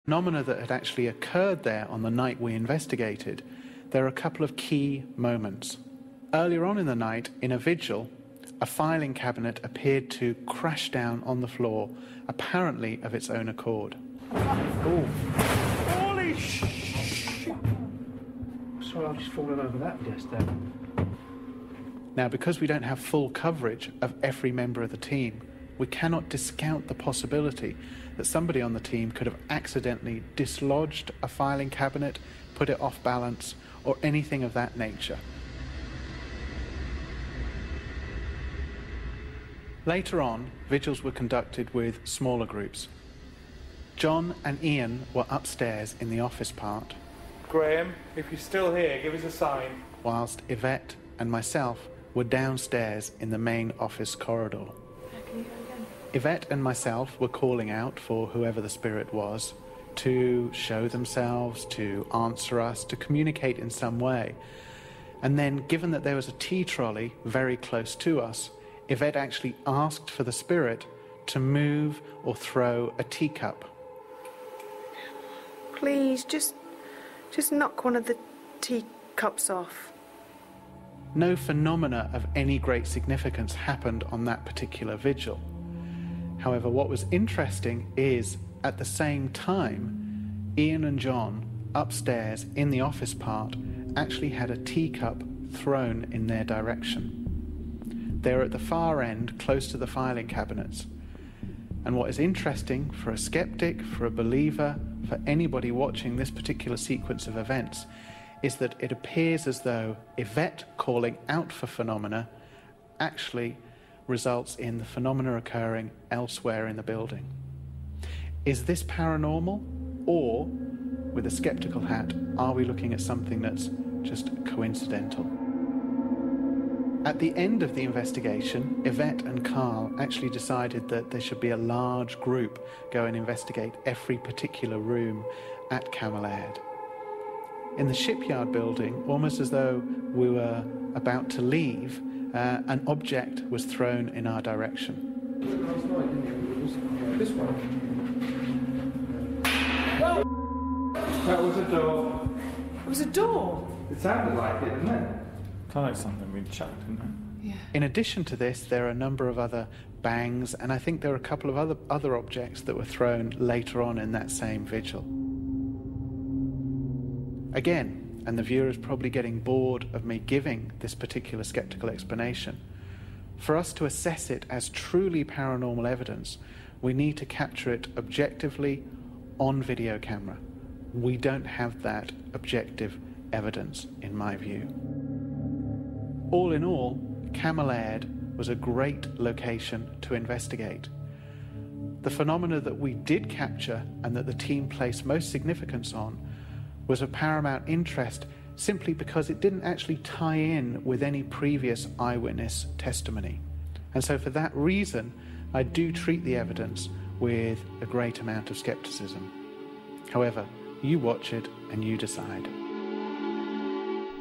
Phenomena that had actually occurred there on the night we investigated, there are a couple of key moments. Earlier on in the night, in a vigil, a filing cabinet appeared to crash down on the floor, apparently of its own accord. Oh. Holy shit! Sorry, I've just fallen over that desk there. Now, because we don't have full coverage of every member of the team, we cannot discount the possibility that somebody on the team could have accidentally dislodged a filing cabinet, put it off balance, or anything of that nature. Later on, vigils were conducted with smaller groups. John and Ian were upstairs in the office part. Graham, if you're still here, give us a sign. Whilst Yvette and myself were downstairs in the main office corridor. Yvette and myself were calling out for whoever the spirit was to show themselves, to answer us, to communicate in some way. And then, given that there was a tea trolley very close to us, Yvette actually asked for the spirit to move or throw a teacup. Please, just knock one of the teacups off. No phenomena of any great significance happened on that particular vigil. However, what was interesting is, at the same time, Ian and John, upstairs in the office part, actually had a teacup thrown in their direction. They were at the far end, close to the filing cabinets. And what is interesting for a skeptic, for a believer, for anybody watching this particular sequence of events, is that it appears as though Yvette calling out for phenomena actually results in the phenomena occurring elsewhere in the building. Is this paranormal, or, with a skeptical hat, are we looking at something that's just coincidental? At the end of the investigation, Yvette and Carl actually decided that there should be a large group go and investigate every particular room at Cammell Laird. In the shipyard building, almost as though we were about to leave, an object was thrown in our direction. Last night, didn't it? This one. That was a door. It was a door? It sounded like it, didn't it? Kind of like something we'd chucked, didn't it? Yeah. In addition to this, there are a number of other bangs, and I think there are a couple of other objects that were thrown later on in that same vigil. Again, and the viewer is probably getting bored of me giving this particular skeptical explanation, for us to assess it as truly paranormal evidence, we need to capture it objectively on video camera. We don't have that objective evidence, in my view. All in all, Cammell Laird was a great location to investigate. The phenomena that we did capture and that the team placed most significance on was of paramount interest simply because it didn't actually tie in with any previous eyewitness testimony. And so for that reason, I do treat the evidence with a great amount of skepticism. However, you watch it and you decide.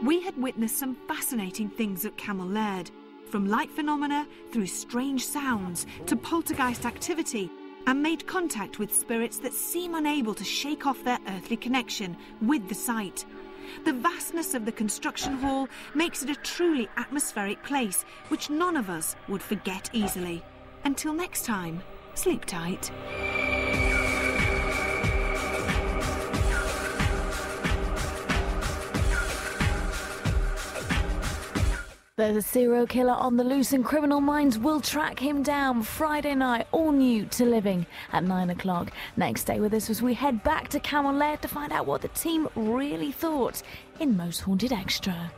We had witnessed some fascinating things at Cammell Laird, from light phenomena through strange sounds to poltergeist activity, and made contact with spirits that seem unable to shake off their earthly connection with the site. The vastness of the construction hall makes it a truly atmospheric place, which none of us would forget easily. Until next time, sleep tight. There's a serial killer on the loose and Criminal Minds will track him down Friday night, all new to living at 9 o'clock. Next, stay with us as we head back to Cammell Laird to find out what the team really thought in Most Haunted Extra.